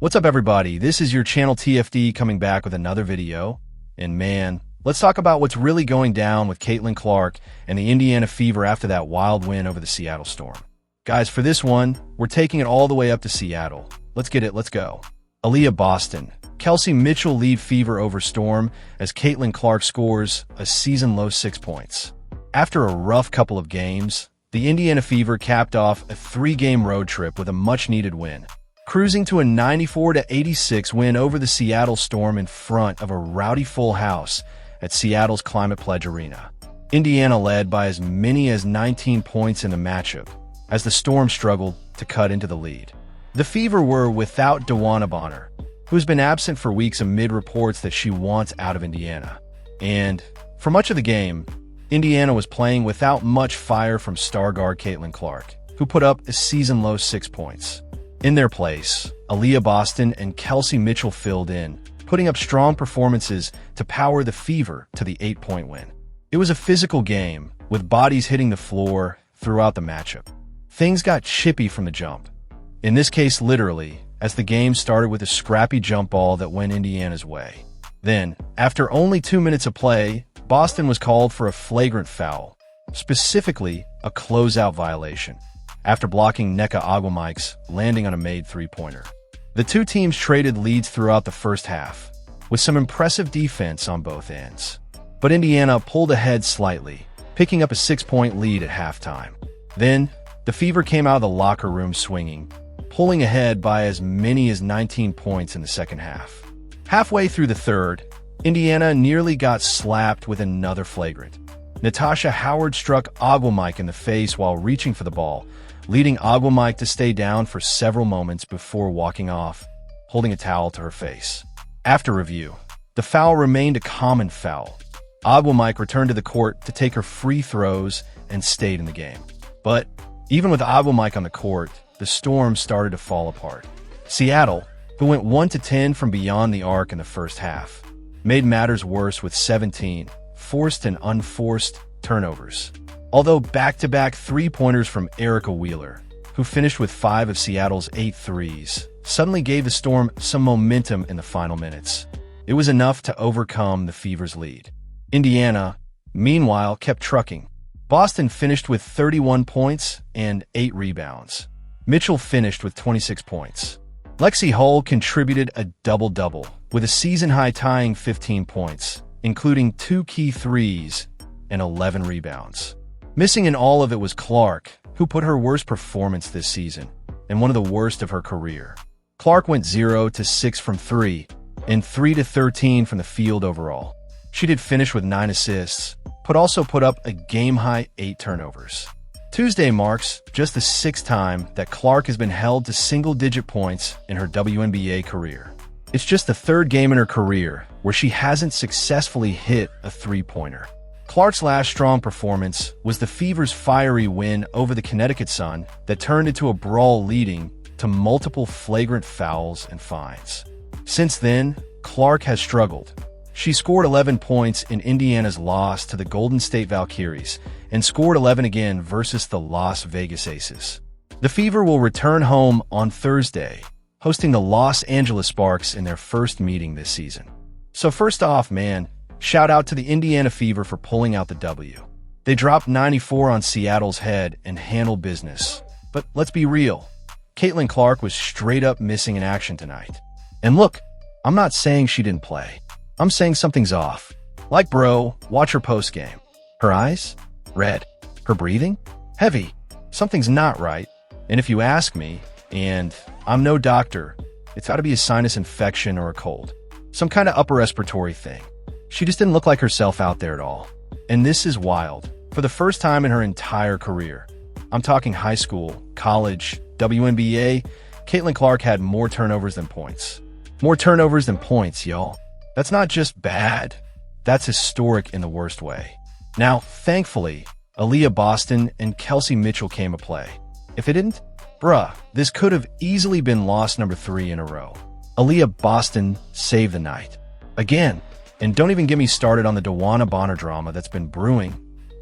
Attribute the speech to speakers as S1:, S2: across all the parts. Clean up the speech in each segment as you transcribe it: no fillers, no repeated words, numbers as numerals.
S1: What's up, everybody? This is your channel TFD coming back with another video. And man, let's talk about what's really going down with Caitlin Clark and the Indiana Fever after that wild win over the Seattle Storm. Guys, for this one, we're taking it all the way up to Seattle. Let's get it, let's go. Aliyah Boston. Kelsey Mitchell lead Fever over Storm as Caitlin Clark scores a season-low 6 points. After a rough couple of games, the Indiana Fever capped off a 3-game road trip with a much-needed win, cruising to a 94-86 win over the Seattle Storm in front of a rowdy full house at Seattle's Climate Pledge Arena. Indiana led by as many as 19 points in the matchup, as the Storm struggled to cut into the lead. The Fever were without DeWanna Bonner, who's been absent for weeks amid reports that she wants out of Indiana. And for much of the game, Indiana was playing without much fire from star guard Caitlin Clark, who put up a season-low 6 points. In their place, Aliyah Boston and Kelsey Mitchell filled in, putting up strong performances to power the Fever to the 8-point win. It was a physical game, with bodies hitting the floor throughout the matchup. Things got chippy from the jump. In this case, literally, as the game started with a scrappy jump ball that went Indiana's way. Then, after only 2 minutes of play, Boston was called for a flagrant foul, specifically a closeout violation, after blocking Nneka Ogwumike's landing on a made three-pointer. The two teams traded leads throughout the first half, with some impressive defense on both ends. But Indiana pulled ahead slightly, picking up a 6-point lead at halftime. Then, the Fever came out of the locker room swinging, pulling ahead by as many as 19 points in the second half. Halfway through the third, Indiana nearly got slapped with another flagrant. Natasha Howard struck Ogwumike in the face while reaching for the ball, leading Ogwumike to stay down for several moments before walking off, holding a towel to her face. After review, the foul remained a common foul. Ogwumike returned to the court to take her free throws and stayed in the game. But even with Ogwumike on the court, the Storm started to fall apart. Seattle, who went 1-10 from beyond the arc in the first half, made matters worse with 17 forced and unforced turnovers. Although back-to-back three-pointers from Erica Wheeler, who finished with 5 of Seattle's 8 threes, suddenly gave the Storm some momentum in the final minutes. It was enough to overcome the Fever's lead. Indiana, meanwhile, kept trucking. Boston finished with 31 points and 8 rebounds. Mitchell finished with 26 points. Lexi Hull contributed a double-double, with a season-high tying 15 points, including 2 key threes and 11 rebounds. Missing in all of it was Clark, who put her worst performance this season, and one of the worst of her career. Clark went 0-6 from 3, and 3-13 from the field overall. She did finish with 9 assists, but also put up a game-high 8 turnovers. Tuesday marks just the 6th time that Clark has been held to single-digit points in her WNBA career. It's just the 3rd game in her career where she hasn't successfully hit a three-pointer. Clark's last strong performance was the Fever's fiery win over the Connecticut Sun that turned into a brawl leading to multiple flagrant fouls and fines. Since then, Clark has struggled. She scored 11 points in Indiana's loss to the Golden State Valkyries and scored 11 again versus the Las Vegas Aces. The Fever will return home on Thursday, hosting the Los Angeles Sparks in their first meeting this season. So first off, man, shout out to the Indiana Fever for pulling out the W. They dropped 94 on Seattle's head and handled business. But let's be real, Caitlin Clark was straight up missing in action tonight. And look, I'm not saying she didn't play. I'm saying something's off. Like, bro, watch her post-game. Her eyes? Red. Her breathing? Heavy. Something's not right. And if you ask me, and I'm no doctor, it's gotta be a sinus infection or a cold. Some kind of upper respiratory thing. She just didn't look like herself out there at all. And this is wild. For the first time in her entire career, I'm talking high school, college, WNBA, Caitlin Clark had more turnovers than points. More turnovers than points, y'all. That's not just bad. That's historic in the worst way. Now, thankfully, Aliyah Boston and Kelsey Mitchell came to play. If it didn't, bruh, this could have easily been loss number 3 in a row. Aliyah Boston saved the night. Again. And don't even get me started on the DeWanna Bonner drama that's been brewing.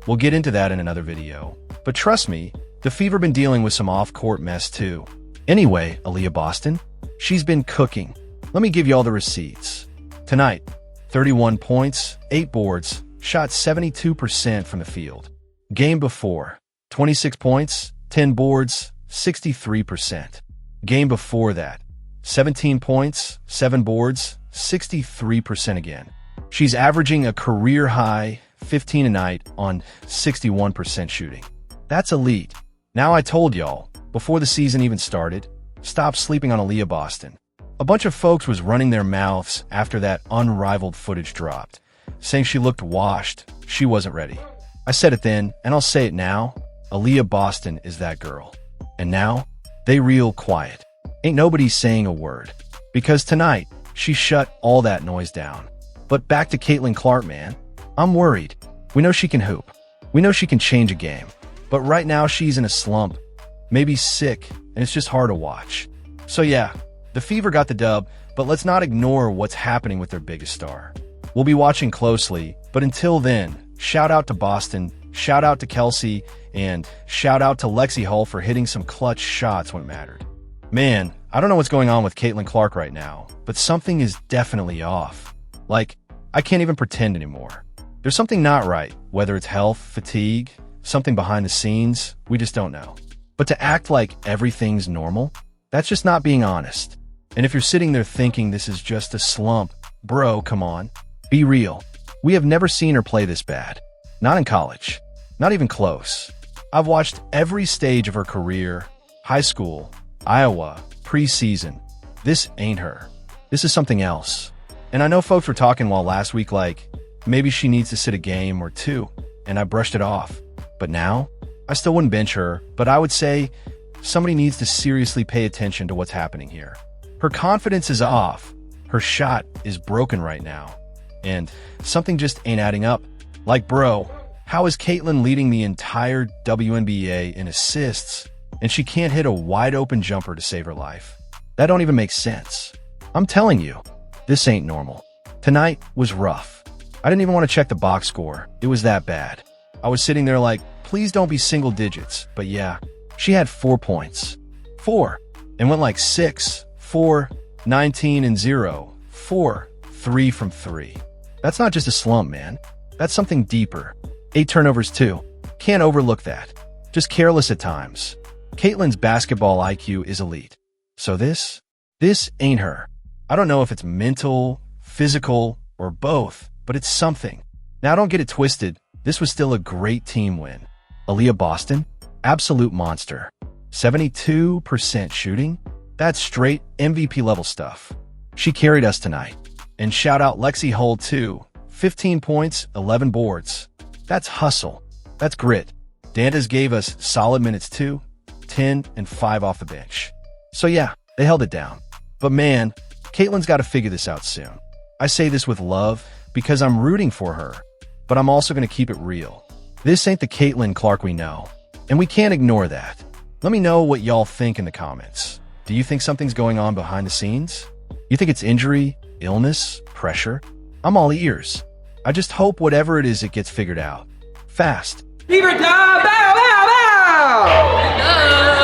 S1: We'll get into that in another video. But trust me, the Fever been dealing with some off-court mess too. Anyway, Aliyah Boston, she's been cooking. Let me give you all the receipts. Tonight, 31 points, 8 boards, shot 72% from the field. Game before, 26 points, 10 boards, 63%. Game before that, 17 points, 7 boards, 63% again. She's averaging a career high 15 a night on 61% shooting. That's elite. Now I told y'all, before the season even started, stop sleeping on Aliyah Boston. A bunch of folks was running their mouths after that unrivaled footage dropped, saying she looked washed, she wasn't ready. I said it then, and I'll say it now, Aliyah Boston is that girl. And now, they real quiet. Ain't nobody saying a word. Because tonight, she shut all that noise down. But back to Caitlin Clark, man. I'm worried. We know she can hoop. We know she can change a game. But right now, she's in a slump. Maybe sick, and it's just hard to watch. So yeah, the Fever got the dub, but let's not ignore what's happening with their biggest star. We'll be watching closely, but until then, shout out to Boston, shout out to Kelsey, and shout out to Lexi Hull for hitting some clutch shots when it mattered. Man, I don't know what's going on with Caitlin Clark right now, but something is definitely off. Like, I can't even pretend anymore. There's something not right, whether it's health, fatigue, something behind the scenes, we just don't know. But to act like everything's normal, that's just not being honest. And if you're sitting there thinking this is just a slump, bro, come on, be real. We have never seen her play this bad. Not in college. Not even close. I've watched every stage of her career, high school, Iowa, preseason. This ain't her. This is something else. And I know folks were talking while last week like, maybe she needs to sit a game or two, and I brushed it off. But now, I still wouldn't bench her, but I would say somebody needs to seriously pay attention to what's happening here. Her confidence is off. Her shot is broken right now. And something just ain't adding up. Like, bro, how is Caitlin leading the entire WNBA in assists, and she can't hit a wide-open jumper to save her life? That don't even make sense. I'm telling you, this ain't normal. Tonight was rough. I didn't even want to check the box score. It was that bad. I was sitting there like, please don't be single digits. But yeah, she had 4 points. 4. And went like 6, 4, 19, and 0. 4, 3 from 3. That's not just a slump, man. That's something deeper. 8 turnovers too. Can't overlook that. Just careless at times. Caitlin's basketball IQ is elite. So this ain't her. I don't know if it's mental, physical, or both, but it's something. Now don't get it twisted. This was still a great team win. Aliyah Boston, absolute monster. 72% shooting? That's straight MVP level stuff. She carried us tonight. And shout out Lexi Hull too. 15 points, 11 boards. That's hustle. That's grit. Dantas gave us solid minutes too. 10 and 5 off the bench. So yeah, they held it down. But man, Caitlin's got to figure this out soon. I say this with love because I'm rooting for her, but I'm also going to keep it real. This ain't the Caitlin Clark we know, and we can't ignore that. Let me know what y'all think in the comments. Do you think something's going on behind the scenes? You think it's injury, illness, pressure? I'm all ears. I just hope whatever it is, it gets figured out. Fast.
S2: Fever time! Bow, bow, bow!